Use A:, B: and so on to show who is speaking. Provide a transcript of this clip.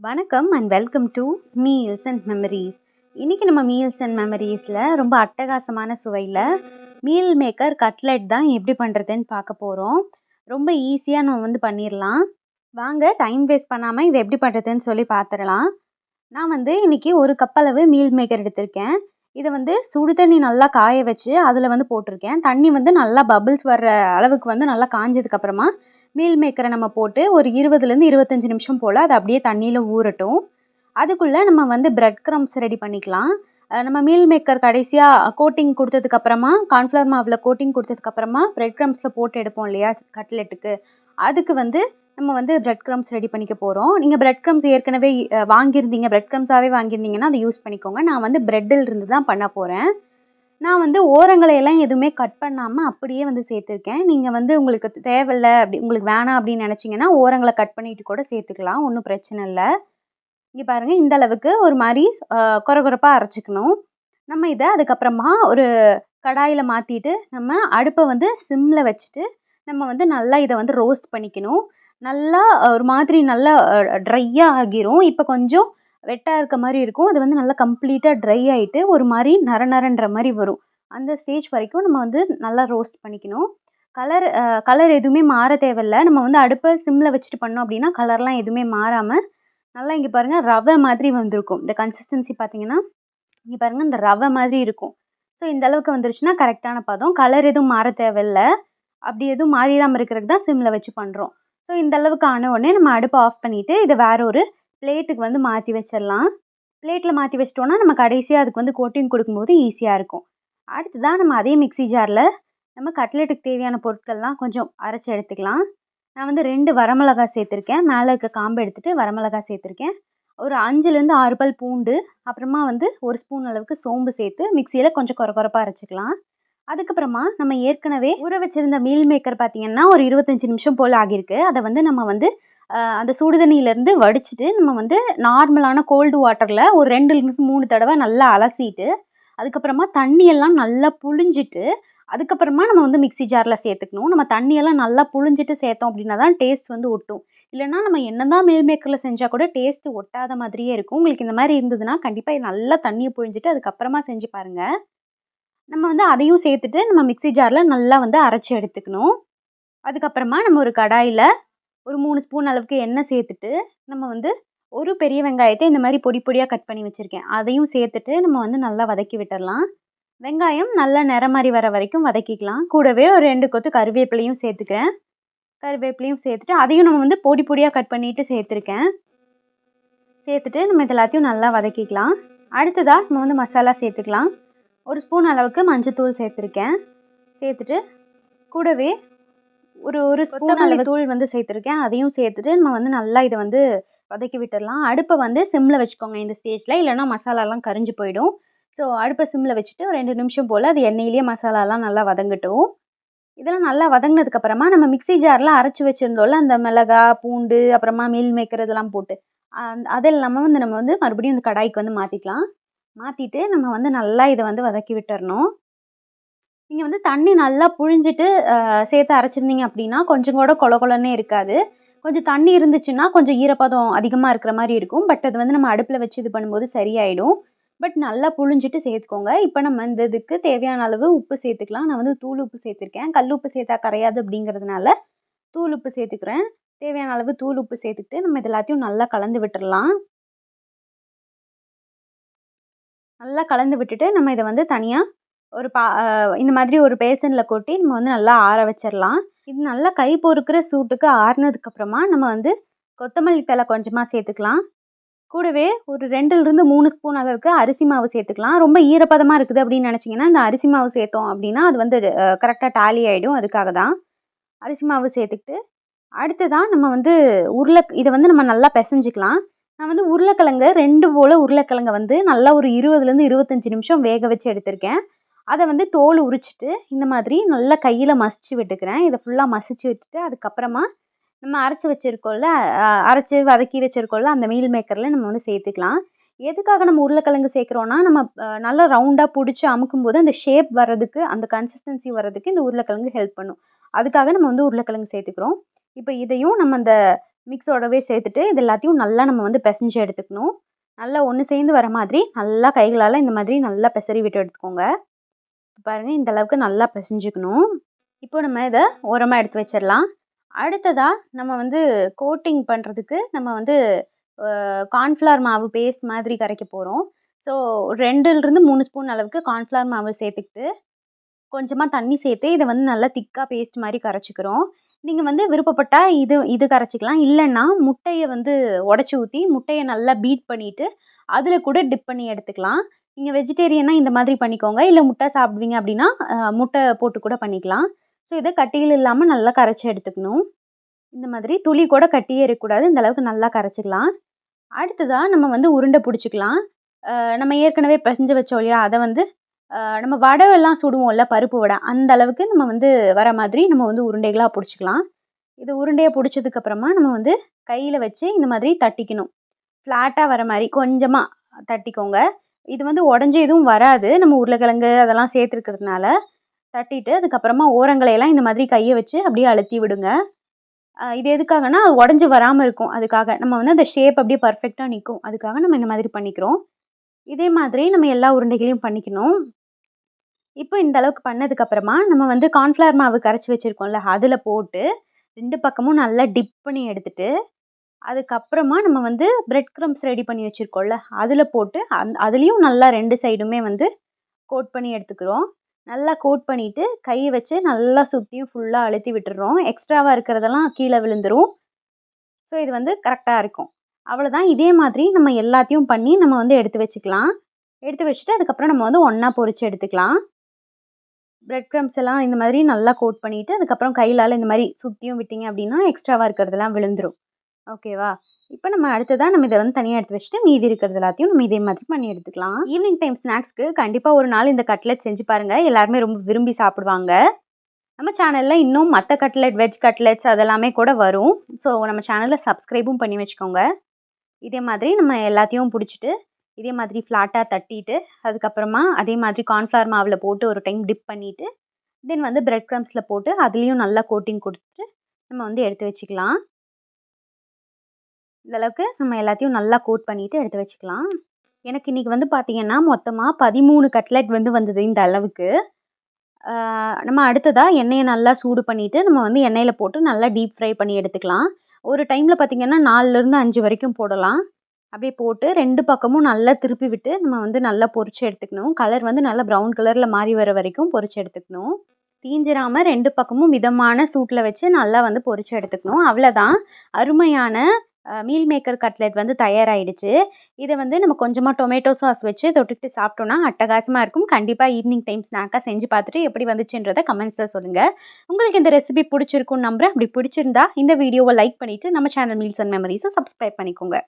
A: வணக்கம் and welcome to meals and memories. இன்றைக்கி நம்ம மீல்ஸ் அண்ட் மெமரீஸில் ரொம்ப அட்டகாசமான சுவையில் மீல் மேக்கர் கட்லெட் தான் எப்படி பண்ணுறதுன்னு பார்க்க போகிறோம். ரொம்ப ஈஸியாக நம்ம பண்ணிடலாம். வாங்க டைம் வேஸ்ட் பண்ணாமல் இதை எப்படி பண்ணுறதுன்னு சொல்லி பார்த்துடலாம். நான் இன்றைக்கி ஒரு கப் அளவு மீல் மேக்கர் எடுத்திருக்கேன். இதை சுடு தண்ணி நல்லா காய வச்சு அதில் போட்டிருக்கேன். தண்ணி நல்லா பபிள்ஸ் வர்ற அளவுக்கு நல்லா காஞ்சதுக்கப்புறமா மீல் மேக்கரை நம்ம போட்டு ஒரு 20லேருந்து 25 நிமிஷம் போல் அதை அப்படியே தண்ணியில் ஊறட்டும். அதுக்குள்ளே நம்ம பிரெட் க்ரம்ஸ் ரெடி பண்ணிக்கலாம். நம்ம மீல் மேக்கர் கடைசியாக கோட்டிங் கொடுத்ததுக்கப்புறமா கார்ன்ஃப்ளவர் மாவில் கோட்டிங் கொடுத்ததுக்கப்புறமா பிரெட் க்ரம்ஸில் போட்டு எடுப்போம் இல்லையா கட்லெட்டுக்கு, அதுக்கு நம்ம பிரெட் க்ரம்ஸ் ரெடி பண்ணிக்க போகிறோம். நீங்கள் பிரெட் க்ரம்ஸ் ஏற்கனவே வாங்கியிருந்தீங்க, பிரெட் க்ரம்ஸாகவே வாங்கியிருந்தீங்கன்னா அதை யூஸ் பண்ணிக்கோங்க. நான் பிரெட்டில் இருந்து தான் பண்ண போகிறேன். நான் ஓரங்களையெல்லாம் எதுவுமே கட் பண்ணாமல் அப்படியே சேர்த்துருக்கேன். நீங்கள் உங்களுக்கு தேவையில்லை, அப்படி உங்களுக்கு வேணாம் அப்படின்னு நினச்சிங்கன்னா ஓரங்களை கட் பண்ணிவிட்டு கூட சேர்த்துக்கலாம், ஒன்றும் பிரச்சனை இல்லை. இங்கே பாருங்கள், இந்த அளவுக்கு ஒரு மாதிரி கொரகொரப்பாக அரைச்சிக்கணும். நம்ம இதை அதுக்கப்புறமா ஒரு கடாயில் மாற்றிட்டு நம்ம அடுப்பை சிம்மில் வச்சுட்டு நம்ம நல்லா இதை ரோஸ்ட் பண்ணிக்கணும். நல்லா ஒரு மாதிரி நல்லா ட்ரையாக ஆகிரும். இப்போ கொஞ்சம் வெட்டாக இருக்க மாதிரி இருக்கும். அது நல்லா கம்ப்ளீட்டாக ட்ரை ஆகிட்டு ஒரு மாதிரி நரன்ற மாதிரி வரும். அந்த ஸ்டேஜ் வரைக்கும் நம்ம நல்லா ரோஸ்ட் பண்ணிக்கணும். கலர் எதுவுமே மாற தேவையில்லை. நம்ம அடுப்பை சிம்மில் வச்சுட்டு பண்ணோம் அப்படின்னா கலர்லாம் எதுவுமே மாறாமல் நல்லா இங்கே பாருங்கள் ரவை மாதிரி வந்திருக்கும். இந்த கன்சிஸ்டன்சி பார்த்தீங்கன்னா இங்கே பாருங்கள் இந்த ரவை மாதிரி இருக்கும். ஸோ இந்த அளவுக்கு வந்துருச்சுன்னா கரெக்டான பதம். கலர் எதுவும் மாற தேவையில்லை. அப்படி எதுவும் மாறிடாமல் இருக்கிறதுக்கு தான் சிம்மில் வச்சு பண்ணுறோம். ஸோ இந்த அளவுக்கு ஆன உடனே நம்ம அடுப்பை ஆஃப் பண்ணிவிட்டு இதை வேற ஒரு பிளேட்டுக்கு மாற்றி வச்சிடலாம். பிளேட்டில் மாற்றி வச்சிட்டோன்னா நம்ம கடைசியாக அதுக்கு கோட்டிங் கொடுக்கும்போது ஈஸியாக இருக்கும். அடுத்ததான் நம்ம அதே மிக்ஸி ஜாரில் நம்ம கட்லெட்டுக்கு தேவையான பொருட்கள்லாம் கொஞ்சம் அரைச்சி எடுத்துக்கலாம். நான் 2 வரமிளகாய் சேர்த்துருக்கேன். மேலே இருக்க காம்பை எடுத்துகிட்டு வரமிளகாய் சேர்த்துருக்கேன். ஒரு 5லேருந்து 6 பல் பூண்டு, அப்புறமா 1 ஸ்பூன் அளவுக்கு சோம்பு சேர்த்து மிக்சியில் கொஞ்சம் கொரகொரப்பாக அரைச்சிக்கலாம். அதுக்கப்புறமா நம்ம ஏற்கனவே ஊற வச்சுருந்த மீல் மேக்கர் பார்த்திங்கன்னா ஒரு 25 நிமிஷம் போல் ஆகியிருக்கு. அதை நம்ம அந்த சுடு தண்ணியிலேருந்து வடிச்சிட்டு நம்ம நார்மலான கோல்டு வாட்டரில் ஒரு 2லேருந்து 3 தடவை நல்லா அலசிட்டு அதுக்கப்புறமா தண்ணியெல்லாம் நல்லா புழிஞ்சிட்டு அதுக்கப்புறமா நம்ம மிக்ஸி ஜாரில் சேர்த்துக்கணும். நம்ம தண்ணியெல்லாம் நல்லா புழிஞ்சிட்டு சேர்த்தோம் அப்படின்னா தான் டேஸ்ட் ஒட்டும். இல்லைனா நம்ம என்ன தான் மீல் மேக்கரில் செஞ்சால் கூட டேஸ்ட்டு ஒட்டாத மாதிரியே இருக்கும். உங்களுக்கு இந்த மாதிரி இருந்ததுன்னா கண்டிப்பாக நல்லா தண்ணியை புழிஞ்சிட்டு அதுக்கப்புறமா செஞ்சு பாருங்கள். நம்ம அதையும் சேர்த்துட்டு நம்ம மிக்ஸி ஜாரில் நல்லா அரைச்சி எடுத்துக்கணும். அதுக்கப்புறமா நம்ம ஒரு கடாயில் ஒரு 3 ஸ்பூன் அளவுக்கு எண்ணெய் சேர்த்துட்டு நம்ம ஒரு பெரிய வெங்காயத்தை இந்த மாதிரி பொடி பொடியாக கட் பண்ணி வச்சுருக்கேன், அதையும் சேர்த்துட்டு நம்ம நல்லா வதக்கி விட்டுடலாம். வெங்காயம் நல்லா நிறம் மாதிரி வர வரைக்கும் வதக்கிக்கலாம். கூடவே ஒரு 2 கொத்து கருவேப்பிலையும் சேர்த்துக்கிறேன். கருவேப்பிலையும் சேர்த்துட்டு அதையும் நம்ம பொடி பொடியாக கட் பண்ணிவிட்டு சேர்த்துருக்கேன். சேர்த்துட்டு நம்ம இது எல்லாத்தையும் நல்லா வதக்கிக்கலாம். அடுத்ததாக நம்ம மசாலா சேர்த்துக்கலாம். 1 ஸ்பூன் அளவுக்கு மஞ்சத்தூள் சேர்த்துருக்கேன். சேர்த்துட்டு கூடவே ஒரு ஸ்பூன் அளவு தூள் சேர்த்துருக்கேன். அதையும் சேர்த்துட்டு நம்ம நல்லா இதை வதக்கி விட்டுடலாம். அடுப்பை சிம்மில் வச்சுக்கோங்க இந்த ஸ்டேஜில், இல்லைனா மசாலாலாம் கரிஞ்சு போயிடும். ஸோ அடுப்பை சிம்மில் வச்சுட்டு ஒரு 2 நிமிஷம் போல் அது எண்ணெயிலேயே மசாலாலாம் நல்லா வதங்கட்டும். இதெல்லாம் நல்லா வதங்கினதுக்கப்புறமா நம்ம மிக்ஸி ஜாரில் அரைச்சி வச்சுருந்தோம்ல அந்த மிளகாய், பூண்டு, அப்புறமா மீல் மேக்கர் இதெல்லாம் போட்டு அது இல்லாமல் நம்ம மறுபடியும் இந்த கடாய்க்கு மாற்றிக்கலாம். மாற்றிட்டு நம்ம நல்லா இதை வதக்கி விட்டுறணும். நீங்கள் தண்ணி நல்லா புழிஞ்சிட்டு சேர்த்து அரைச்சிருந்தீங்க அப்படின்னா கொஞ்சம் கூட கொலன்னே இருக்காது. கொஞ்சம் தண்ணி இருந்துச்சுன்னா கொஞ்சம் ஈரப்பதம் அதிகமாக இருக்கிற மாதிரி இருக்கும். பட் அது நம்ம அடுப்பில் வச்சு இது பண்ணும்போது சரியாயிடும். பட் நல்லா புழிஞ்சிட்டு சேர்த்துக்கோங்க. இப்போ நம்ம இந்த இதுக்கு தேவையான அளவு உப்பு சேர்த்துக்கலாம். நான் தூள் உப்பு சேர்த்துருக்கேன். கல் உப்பு சேர்த்தா கரையாது அப்படிங்கிறதுனால தூள் உப்பு சேர்த்துக்கிறேன். தேவையான அளவு தூள் உப்பு சேர்த்துக்கிட்டு நம்ம இது எல்லாத்தையும் நல்லா கலந்து விட்டுடலாம். நல்லா கலந்து விட்டுட்டு நம்ம இதை தனியாக ஒரு இந்த மாதிரி ஒரு பேசனில் கொட்டி நம்ம நல்லா ஆற வச்சிடலாம். இது நல்லா கை பொறுக்கிற சூட்டுக்கு ஆறுனதுக்கப்புறமா நம்ம கொத்தமல்லி தழை கொஞ்சமாக சேர்த்துக்கலாம். கூடவே ஒரு 2லேருந்து 3 ஸ்பூன் அளவுக்கு அரிசி மாவு சேர்த்துக்கலாம். ரொம்ப ஈரப்பதமாக இருக்குது அப்படின்னு நினச்சிங்கன்னா இந்த அரிசி மாவு சேர்த்தோம் அப்படின்னா அது கரெக்டாக டேலி ஆகிடும். அதுக்காக தான் அரிசி மாவு சேர்த்துக்கிட்டு அடுத்ததான் நம்ம இதை நம்ம நல்லா பிசைஞ்சிக்கலாம். நான் உருளைக்கிழங்கு 2 போல் உருளைக்கிழங்கை நல்லா ஒரு 20லேருந்து 25 நிமிஷம் வேக வச்சு எடுத்திருக்கேன். அதை தோல் உரிச்சிட்டு இந்த மாதிரி நல்லா கையில் மசிச்சு விட்டுக்கிறேன். இதை ஃபுல்லாக மசிச்சு விட்டுட்டு அதுக்கப்புறமா நம்ம அரைச்சி வதக்கி வச்சுருக்கோம்ல அந்த மீல் மேக்கரில் நம்ம சேர்த்துக்கலாம். எதுக்காக நம்ம உருளைக்கிழங்கு சேர்க்குறோன்னா நம்ம நல்லா ரவுண்டாக பிடிச்சி அமுக்கும்போது அந்த ஷேப் வர்றதுக்கு, அந்த கன்சிஸ்டன்சி வர்றதுக்கு இந்த உருளைக்கிழங்கு ஹெல்ப் பண்ணும். அதுக்காக நம்ம உருளைக்கிழங்கு சேர்த்துக்கிறோம். இப்போ இதையும் நம்ம அந்த மிக்ஸோடவே சேர்த்துட்டு இது எல்லாத்தையும் நல்லா நம்ம வந்து பிசைஞ்சு எடுத்துக்கணும். நல்லா ஒன்று சேர்ந்து வர மாதிரி நல்லா கைகளால் இந்த மாதிரி நல்லா பிசறி விட்டு எடுத்துக்கோங்க. பாருங்கள், இந்த அளவுக்கு நல்லா பிசைஞ்சுக்கணும். இப்போ நம்ம இதை ஓரமாக எடுத்து வச்சிடலாம். அடுத்ததாக நம்ம வந்து கோட்டிங் பண்ணுறதுக்கு நம்ம வந்து கார்ன்ஃப்ளவர் மாவு பேஸ்ட் மாதிரி கரைக்க போகிறோம். ஸோ 2லிருந்து 3 ஸ்பூன் அளவுக்கு கார்ன்ஃப்ளவர் மாவு சேர்த்துக்கிட்டு கொஞ்சமாக தண்ணி சேர்த்து இதை வந்து நல்லா திக்காக பேஸ்ட் மாதிரி கரைச்சிக்கிறோம். நீங்கள் வந்து விருப்பப்பட்டால் இது கரைச்சிக்கலாம். இல்லைன்னா முட்டையை வந்து உடச்சி ஊற்றி முட்டையை நல்லா பீட் பண்ணிவிட்டு அதில் கூட டிப் பண்ணி எடுத்துக்கலாம். நீங்கள் வெஜிடேரியனா இந்த மாதிரி பண்ணிக்கோங்க. இல்லை முட்டை சாப்பிடுவீங்க அப்படின்னா முட்டை போட்டு கூட பண்ணிக்கலாம். ஸோ இதை கட்டிகள் இல்லாமல் நல்லா கரைச்சி எடுத்துக்கணும். இந்த மாதிரி துளி கூட கட்டியே இருக்கக்கூடாது. இந்த அளவுக்கு நல்லா கரைச்சிக்கலாம். அடுத்ததாக நம்ம வந்து உருண்டை பிடிச்சிக்கலாம். நம்ம ஏற்கனவே பிசைஞ்சு வச்சோம் இல்லையா, அதை வந்து நம்ம வடையெல்லாம் சுடுவோம்ல, பருப்பு வடை, அந்த அளவுக்கு நம்ம வந்து வர மாதிரி நம்ம வந்து உருண்டைகளாக பிடிச்சிக்கலாம். இது உருண்டையாக பிடிச்சதுக்கப்புறமா நம்ம வந்து கையில் வச்சு இந்த மாதிரி தட்டிக்கணும். ஃப்ளாட்டாக வர மாதிரி கொஞ்சமாக தட்டிக்கோங்க. இது வந்து உடஞ்சி எதுவும் வராது, நம்ம உருளைக்கிழங்கு அதெல்லாம் சேர்த்துருக்கிறதுனால. தட்டிட்டு அதுக்கப்புறமா ஓரங்களையெல்லாம் இந்த மாதிரி கையை வச்சு அப்படியே அழுத்தி விடுங்க. இது எதுக்காகனா அது உடஞ்சி வராமல் இருக்கும். அதுக்காக நம்ம வந்து அந்த ஷேப் அப்படியே பர்ஃபெக்டாக நிற்கும். அதுக்காக நம்ம இந்த மாதிரி பண்ணிக்கிறோம். இதே மாதிரி நம்ம எல்லா உருண்டைகளையும் பண்ணிக்கணும். இப்போ இந்த அளவுக்கு பண்ணதுக்கப்புறமா நம்ம வந்து கார்ன்ஃப்ளவர் மாவு கரைச்சி வச்சுருக்கோம்ல, அதில் போட்டு 2 பக்கமும் நல்லா டிப் பண்ணி எடுத்துட்டு, அதுக்கப்புறமா நம்ம வந்து பிரெட் க்ரம்ஸ் ரெடி பண்ணி வச்சுருக்கோம்ல, அதில் போட்டு அதுலேயும் நல்லா 2 சைடுமே வந்து கோட் பண்ணி எடுத்துக்கிறோம். நல்லா கோட் பண்ணிவிட்டு கையை வச்சு நல்லா சுற்றியும் ஃபுல்லாக அழுத்தி விட்டுடுறோம். எக்ஸ்ட்ராவாக இருக்கிறதெல்லாம் கீழே விழுந்துடும். ஸோ இது வந்து கரெக்டாக இருக்கும். அவ்வளோதான். இதே மாதிரி நம்ம எல்லாத்தையும் பண்ணி நம்ம வந்து எடுத்து வச்சுக்கலாம். எடுத்து வச்சுட்டு அதுக்கப்புறம் நம்ம வந்து ஒன்றா பொரித்து எடுத்துக்கலாம். பிரெட் க்ரம்ஸ் எல்லாம் இந்த மாதிரி நல்லா கோட் பண்ணிவிட்டு அதுக்கப்புறம் கையிலால் இந்த மாதிரி சுற்றியும் விட்டிங்க அப்படின்னா எக்ஸ்ட்ராவாக இருக்கிறதெல்லாம் விழுந்துடும். ஓகேவா? இப்போ நம்ம அடுத்ததாக நம்ம இதை வந்து தனியாக எடுத்து வச்சுட்டு மீதி இருக்கிறது எல்லாத்தையும் நம்ம இதே மாதிரி பண்ணி எடுத்துக்கலாம். ஈவினிங் டைம் ஸ்நாக்ஸ்க்கு கண்டிப்பாக ஒரு நாள் இந்த கட்லெட் செஞ்சு பாருங்கள். எல்லாருமே ரொம்ப விரும்பி சாப்பிடுவாங்க. நம்ம சேனலில் இன்னும் மற்ற கட்லெட், வெஜ் கட்லெட்ஸ் அதெல்லாமே கூட வரும். ஸோ நம்ம சேனலில் சப்ஸ்கிரைபும் பண்ணி வச்சுக்கோங்க. இதே மாதிரி நம்ம எல்லாத்தையும் பிடிச்சிட்டு இதே மாதிரி ஃப்ளாட்டாக தட்டிட்டு அதுக்கப்புறமா அதே மாதிரி கார்ன்ஃப்ளவர் மாவில் போட்டு ஒரு டைம் டிப் பண்ணிவிட்டு தென் வந்து பிரெட் க்ரம்ஸில் போட்டு அதுலேயும் நல்லா கோட்டிங் கொடுத்துட்டு நம்ம வந்து எடுத்து வச்சுக்கலாம். இந்தளவுக்கு நம்ம எல்லாத்தையும் நல்லா கோட் பண்ணிவிட்டு எடுத்து வச்சுக்கலாம். எனக்கு இன்றைக்கி வந்து பார்த்திங்கன்னா மொத்தமாக 13 கட்லெட் வந்து வந்தது இந்த அளவுக்கு. நம்ம அடுத்ததாக எண்ணெயை நல்லா சூடு பண்ணிவிட்டு நம்ம வந்து எண்ணெயில் போட்டு நல்லா டீப் ஃப்ரை பண்ணி எடுத்துக்கலாம். ஒரு டைமில் பார்த்திங்கன்னா 4லேருந்து 5 வரைக்கும் போடலாம். அப்படியே போட்டு 2 பக்கமும் நல்லா திருப்பி விட்டு நம்ம வந்து நல்லா பொரிச்சு எடுத்துக்கணும். கலர் வந்து நல்லா ப்ரௌன் கலரில் மாறி வர வரைக்கும் பொரிச்சு எடுத்துக்கணும். தீஞ்சிராமல் 2 பக்கமும் மிதமான சூட்டில் வச்சு நல்லா வந்து பொரிச்சு எடுத்துக்கணும். அவ்வளோதான், அருமையான மீல் மேக்கர் கட்லெட் வந்து தயாராகிடுச்சு. இதை வந்து நம்ம கொஞ்சமாக டொமேட்டோ சாஸ் வச்சு தொட்டுக்கிட்டு சாப்பிட்டோன்னா அட்டகாசமாக இருக்கும். கண்டிப்பாக ஈவினிங் டைம் ஸ்நாக்காக செஞ்சு பார்த்துட்டு எப்படி வந்துச்சுன்றதை கமெண்ட்ஸில் சொல்லுங்கள். உங்களுக்கு இந்த ரெசிபி பிடிச்சிருக்குன்னு நம்புகிறேன். அப்படி பிடிச்சிருந்தா இந்த வீடியோவை லைக் பண்ணிவிட்டு நம்ம சேனல் மீல்ஸ் அண்ட் மெமரிஸை சப்ஸ்கிரைப் பண்ணிக்கோங்க.